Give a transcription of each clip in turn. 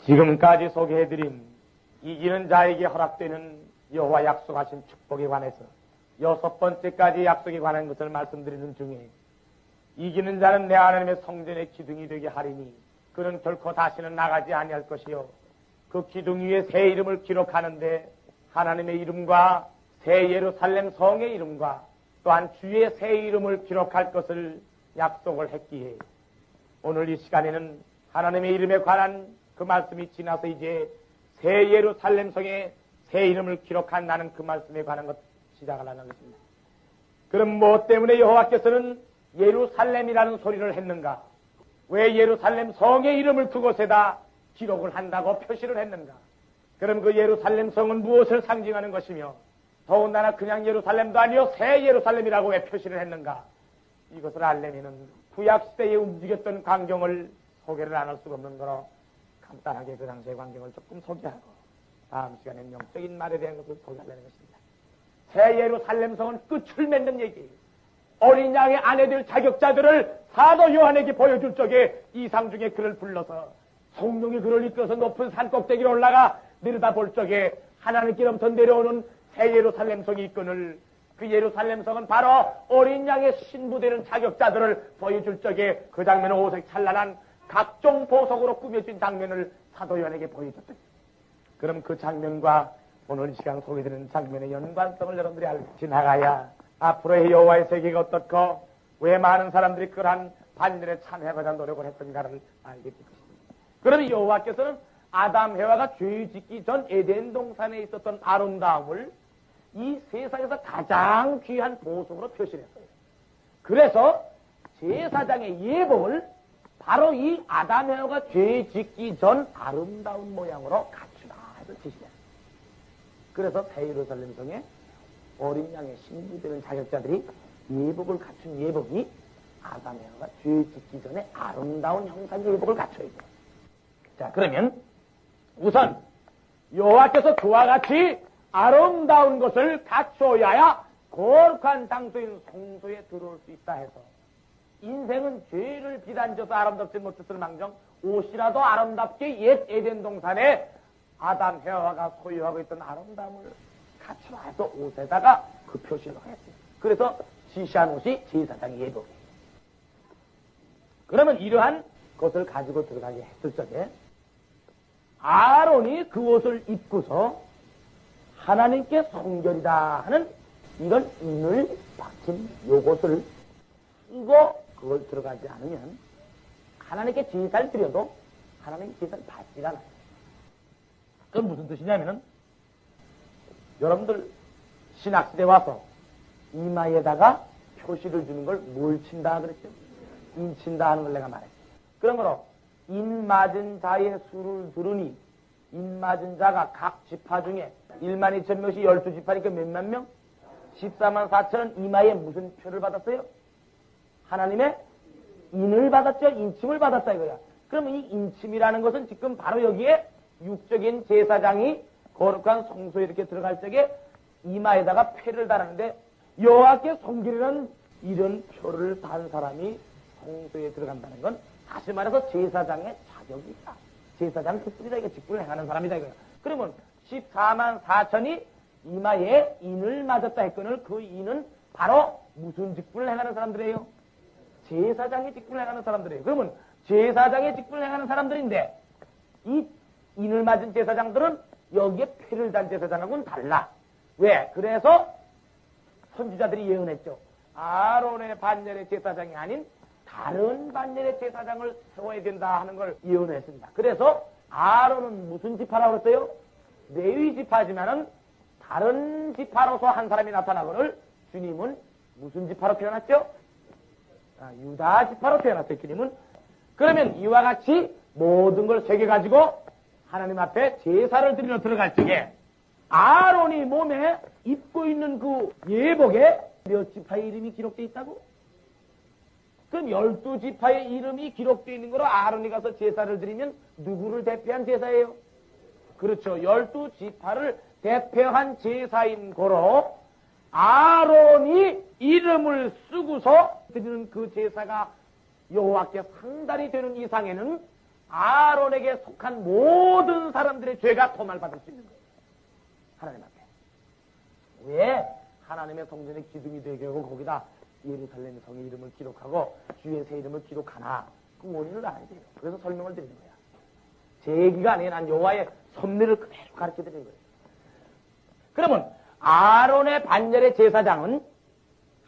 지금까지 소개해드린 이기는 자에게 허락되는 여호와 약속하신 축복에 관해서 6번째까지 약속에 관한 것을 말씀드리는 중에 이기는 자는 내 하나님의 성전의 기둥이 되게 하리니 그는 결코 다시는 나가지 아니할 것이요 그 기둥 위에 새 이름을 기록하는데 하나님의 이름과 새 예루살렘 성의 이름과 또한 주의 새 이름을 기록할 것을 약속을 했기에 오늘 이 시간에는 하나님의 이름에 관한 그 말씀이 지나서 이제 새 예루살렘 성의 새 이름을 기록한다는 그 말씀에 관한 것 시작을 하는 것입니다. 그럼 무엇 때문에 여호와께서는 예루살렘이라는 소리를 했는가? 왜 예루살렘 성의 이름을 그곳에다 기록을 한다고 표시를 했는가? 그럼 그 예루살렘 성은 무엇을 상징하는 것이며 더군다나 그냥 예루살렘도 아니요 새 예루살렘이라고 왜 표시를 했는가? 이것을 알려면은 구약시대에 움직였던 광경을 소개를 안 할 수가 없는 거로 간단하게 그 당시의 광경을 조금 소개하고 다음 시간에는 영적인 말에 대한 것을 소개하려는 것입니다. 새 예루살렘 성은 끝을 맺는 얘기예요. 어린 양의 아내 될 자격자들을 사도 요한에게 보여줄 적에 이상 중에 그를 불러서 성령이 그를 이끌어서 높은 산 꼭대기로 올라가 내려다볼 적에 하나님께로부터 내려오는 새 예루살렘 성이 있거늘 그 예루살렘 성은 바로 어린 양의 신부되는 자격자들을 보여줄 적에 그 장면은 오색 찬란한 각종 보석으로 꾸며진 장면을 사도 요한에게 보여줬다. 그럼 그 장면과 오늘 이 시간 소개드리는 장면의 연관성을 여러분들이 알고 지나가야 앞으로의 여호와의 세계가 어떻고 왜 많은 사람들이 그러한 반전에 참여하고자 노력을 했던가를 알게 될 것입니다. 그럼 여호와께서는 아담 해와가 죄 짓기 전 에덴 동산에 있었던 아름다움을 이 세상에서 가장 귀한 보석으로 표시했어요. 그래서 제사장의 예복을 바로 이 아담 해와가 죄 짓기 전 아름다운 모양으로 갖추라 해서 지시했어요. 그래서 새 예루살렘 성에 어린 양의 신부되는 자격자들이 예복을 갖춘 예복이 아담 해와가 죄 짓기 전에 아름다운 형상의 예복을 갖춰야 돼요. 자, 그러면 우선 여호와께서 그와 같이 아름다운 것을 갖춰야 거룩한 장소인 성소에 들어올 수 있다 해서 인생은 죄를 비단져서 아름답지 못했을 망정 옷이라도 아름답게 옛 에덴 동산에 아담 해와가 소유하고 있던 아름다움을 갖추라 해서 옷에다가 그 표시를 했어요. 그래서 지시한 옷이 제사장의 예복이에요. 그러면 이러한 것을 가지고 들어가게 했을 적에 아론이 그 옷을 입고서 하나님께 성결이다 하는 이런 인을 박힌 요것을 쓰고 그걸 들어가지 않으면 하나님께 제사를 드려도 하나님께 제사를 받지 않아요. 그건 무슨 뜻이냐면은 여러분들 신학시대 와서 이마에다가 표시를 주는 걸 뭘 친다 그랬죠? 인친다 하는 걸 내가 말했어요. 그러므로 인 맞은 자의 수를 들으니 인 맞은 자가 각 지파 중에 12,000명씩 12지파니까 몇만 명? 144,000은 이마에 무슨 표를 받았어요? 하나님의 인을 받았죠. 인침을 받았다 이거야. 그러면 이 인침이라는 것은 지금 바로 여기에 육적인 제사장이 거룩한 성소에 이렇게 들어갈 적에 이마에다가 표를 달았는데 여호와께 성결이라는 이런 표를 단 사람이 성소에 들어간다는 건 다시 말해서 제사장의 자격이다. 제사장 특별이다. 이거 직분을 행하는 사람이다 이거야. 그러면 144,000이 이마에 인을 맞았다 했거늘 그 인은 바로 무슨 직분을 행하는 사람들이에요? 제사장의 직분을 행하는 사람들이에요. 그러면 제사장의 직분을 행하는 사람들인데 이 인을 맞은 제사장들은 여기에 표를 단 제사장하고는 달라. 왜? 그래서 선지자들이 예언했죠. 아론의 반열의 제사장이 아닌 다른 반열의 제사장을 세워야 된다 하는 걸 예언했습니다. 그래서 아론은 무슨 지파라고 그랬어요? 레위 지파지만은 다른 지파로서 한 사람이 나타나거늘 주님은 무슨 지파로 표현했죠? 유다 지파로 표현했어요. 주님은. 그러면 이와 같이 모든 걸 새겨가지고 하나님 앞에 제사를 드리러 들어갈 적에 아론이 몸에 입고 있는 그 예복에 몇 지파의 이름이 기록되어 있다고? 그럼 12지파의 이름이 기록되어 있는 거로 아론이 가서 제사를 드리면 누구를 대표한 제사예요? 그렇죠. 12지파를 대표한 제사인 거로 아론이 이름을 쓰고서 드리는 그 제사가 여호와께 상달이 되는 이상에는 아론에게 속한 모든 사람들의 죄가 도말받을 수 있는 거예요. 하나님 앞에. 왜 하나님의 성전의 기둥이 되게 하고 거기다 예루살렘 성의 이름을 기록하고 주의 새 이름을 기록하나 그 원인을 알아야 돼요. 그래서 설명을 드리는 거야. 제 얘기가 아니에요. 난 여호와의 섭리를 그대로 가르쳐 드리는 거예요. 그러면 아론의 반열의 제사장은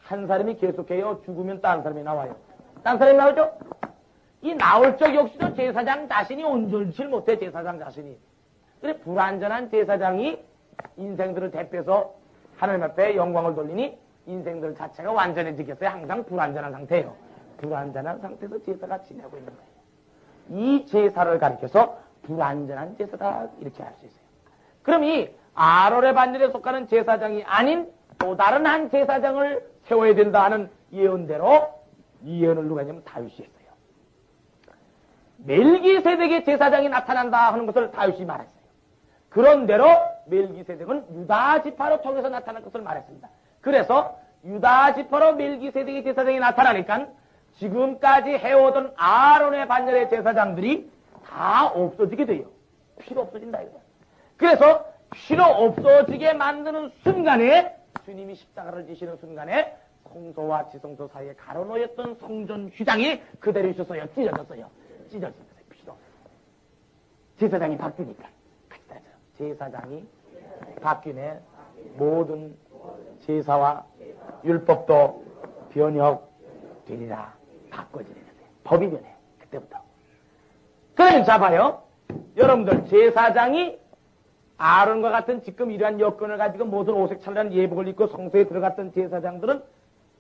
한 사람이 계속해요. 죽으면 딴 사람이 나와요. 딴 사람이 나오죠? 이 나올 적 역시도 제사장 자신이 온전치 못해. 제사장 자신이. 그래 불완전한 제사장이 인생들을 대표해서 하나님 앞에 영광을 돌리니 인생들 자체가 완전해지겠어요. 항상 불완전한 상태예요. 불완전한 상태에서 제사가 지내고 있는 거예요. 이 제사를 가리켜서 불완전한 제사다 이렇게 할 수 있어요. 그럼 이 아론의 반열에 속하는 제사장이 아닌 또 다른 한 제사장을 세워야 된다 하는 예언대로 이 예언을 누가 했냐면 다윗이 했어요. 멜기세덱의 제사장이 나타난다 하는 것을 다윗이 말했어요. 그런대로 멜기세덱은 유다 지파로 통해서 나타난 것을 말했습니다. 그래서 유다 지파로 멜기세덱의 제사장이 나타나니까 지금까지 해오던 아론의 반열의 제사장들이 다 없어지게 돼요. 필요 없어진다 이거야. 그래서 필요 없어지게 만드는 순간에 주님이 십자가를 지시는 순간에 성소와 지성소 사이에 가로놓였던 성전 휘장이 그대로 있었어요. 찢어졌어요. 찢어졌어요. 필요 없어요. 제사장이 바뀌니까. 제사장이 바뀌네. 모든 제사와 율법도 변혁되리라. 바꿔지리라. 법이 변해. 그때부터. 그러면 자 봐요. 여러분들 제사장이 아론과 같은 지금 이러한 여건을 가지고 모든 오색찬란한 예복을 입고 성소에 들어갔던 제사장들은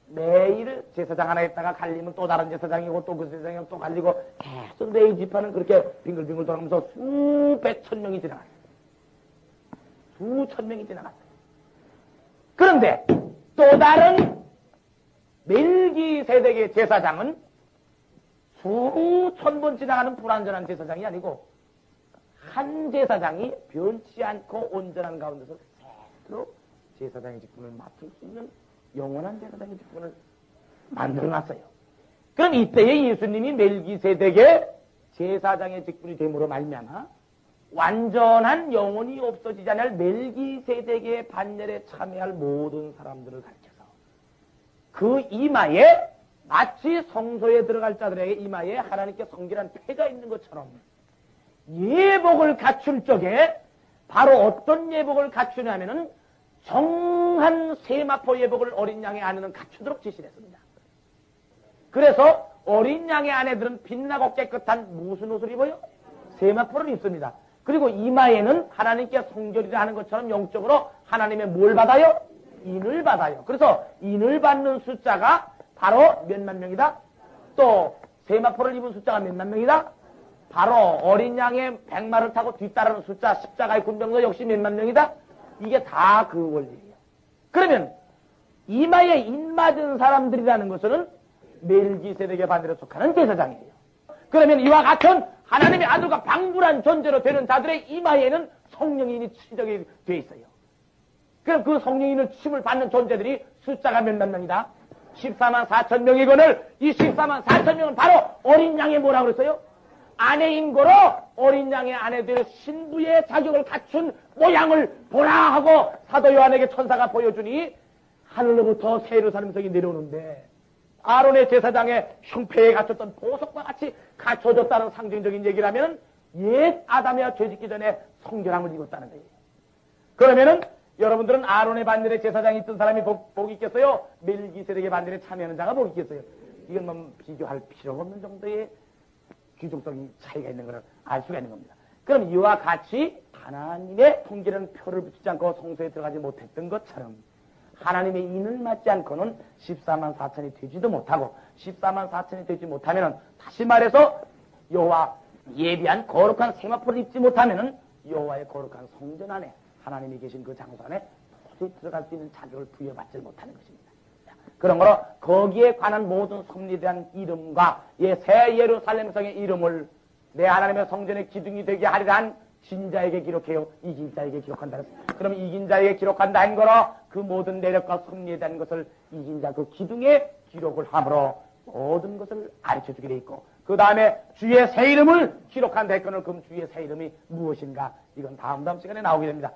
매일 제사장 하나 있다가 갈리면 또 다른 제사장이고 또 그 제사장이 또 갈리고 계속 매일 집하는 그렇게 빙글빙글 돌아가면서 수백 천 명이 지나갔어요. 수천 명이 지나갔어요. 그런데 또 다른 멜기세덱의 제사장은 수천 번 지나가는 불완전한 제사장이 아니고 한 제사장이 변치 않고 온전한 가운데서 새로 제사장의 직분을 맡을 수 있는 영원한 제사장의 직분을 만들어놨어요. 그럼 이때에 예수님이 멜기세덱의 제사장의 직분이 됨으로 말미암아 완전한 영혼이 없어지지 않을 멜기세덱의 반열에 참여할 모든 사람들을 가르쳐서 그 이마에 마치 성소에 들어갈 자들에게 이마에 하나님께 성결한 패가 있는 것처럼 예복을 갖출 적에 바로 어떤 예복을 갖추냐면은 정한 세마포 예복을 어린 양의 아내는 갖추도록 지시를 했습니다. 그래서 어린 양의 아내들은 빛나고 깨끗한 무슨 옷을 입어요? 세마포를 입습니다. 그리고 이마에는 하나님께 성결이라 하는 것처럼 영적으로 하나님의 뭘 받아요? 인을 받아요. 그래서 인을 받는 숫자가 바로 몇만 명이다? 또 세마포를 입은 숫자가 몇만 명이다? 바로 어린 양의 백마를 타고 뒤따르는 숫자 십자가의 군병도 역시 몇만 명이다? 이게 다 그 원리예요. 그러면 이마에 인 맞은 사람들이라는 것은 멜기세덱의 반열에 속하는 제사장이에요. 그러면 이와 같은 하나님의 아들과 방불한 존재로 되는 자들의 이마에는 성령인이 치적이 되어 있어요. 그럼 그 성령인을 침을 받는 존재들이 숫자가 몇만 명이다? 14만 4천 명이거늘 이 14만 4천 명은 바로 어린 양의 뭐라고 그랬어요? 아내인 거로 어린 양의 아내들 신부의 자격을 갖춘 모양을 보라 하고 사도 요한에게 천사가 보여주니 하늘로부터 새 예루살렘 성이 내려오는데 아론의 제사장의 흉패에 갖췄던 보석과 같이 갖춰졌다는 상징적인 얘기를 하면 옛 아담이야 죄짓기 전에 성결함을 입었다는 거예요. 그러면은 여러분들은 아론의 반열에 제사장이 있던 사람이 복이 있겠어요? 멜기세덱의 반열에 참여하는 자가 복이 있겠어요? 이건 뭐 비교할 필요가 없는 정도의 귀족적인 차이가 있는 것을 알 수가 있는 겁니다. 그럼 이와 같이 하나님의 통기라는 표를 붙이지 않고 성소에 들어가지 못했던 것처럼 하나님의 인을 맞지 않고는 14만 4천이 되지도 못하고 14만 4천이 되지 못하면은 다시 말해서 여호와 예비한 거룩한 세마포를 입지 못하면은 여호와의 거룩한 성전 안에 하나님이 계신 그 장소 안에 도저히 들어갈 수 있는 자격을 부여받지 못하는 것입니다. 그런 거로 거기에 관한 모든 섭리에 대한 이름과 새 예루살렘 성의 이름을 내 하나님의 성전의 기둥이 되게 하리라 한 진자에게 기록해요. 이긴 자에게 기록한다. 그럼 이긴 자에게 기록한다 한 거로 그 모든 내력과 섭리에 대한 것을 이긴 자 그 기둥에 기록을 함으로 모든 것을 가르쳐주게 돼 있고 그 다음에 주의 새 이름을 기록한 대권을 그럼 주의 새 이름이 무엇인가? 이건 다음 시간에 나오게 됩니다.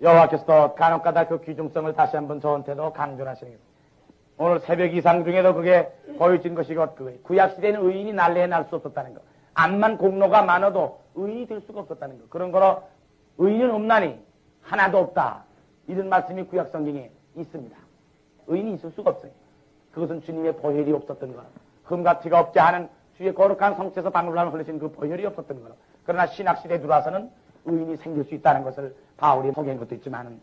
여호와께서도 간혹가다 그 귀중성을 다시 한번 저한테도 강조를 하시는 겁니다. 오늘 새벽 이상 중에도 그게 보여진 것이 그거예요. 구약시대에는 의인이 날래에 날 수 없었다는 거. 암만 공로가 많아도 의인이 될 수가 없었다는 거. 그런 거로 의인은 없나니 하나도 없다. 이런 말씀이 구약성경에 있습니다. 의인이 있을 수가 없어요. 그것은 주님의 보혈이 없었던 거라. 흠같이가 없지 않은 주의 거룩한 성체에서 방울함을 흘리신 그 보혈이 없었던 거라. 그러나 신학시대에 들어와서는 의인이 생길 수 있다는 것을 바울이 소개한 것도 있지만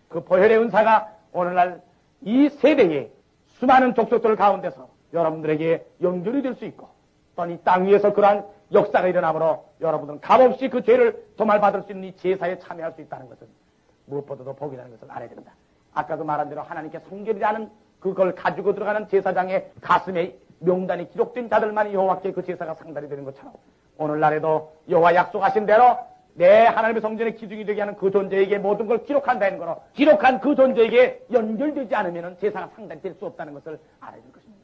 그 보혈의 은사가 오늘날 이 세대의 수많은 족속들 가운데서 여러분들에게 연결이 될 수 있고 또 이 땅 위에서 그러한 역사가 일어나므로 여러분들은 값없이 그 죄를 도말받을 수 있는 이 제사에 참여할 수 있다는 것은 무엇보다도 복이라는 것을 알아야 됩니다. 아까도 말한 대로 하나님께 성결이라는 그걸 가지고 들어가는 제사장의 가슴에 명단이 기록된 자들만이 여호와께 그 제사가 상달이 되는 것처럼 오늘날에도 여호와 약속하신 대로 내 하나님의 성전의 기둥이 되게 하는 그 존재에게 모든 걸 기록한다는 거로 기록한 그 존재에게 연결되지 않으면 제사가 상달이 될 수 없다는 것을 알아야 될 것입니다.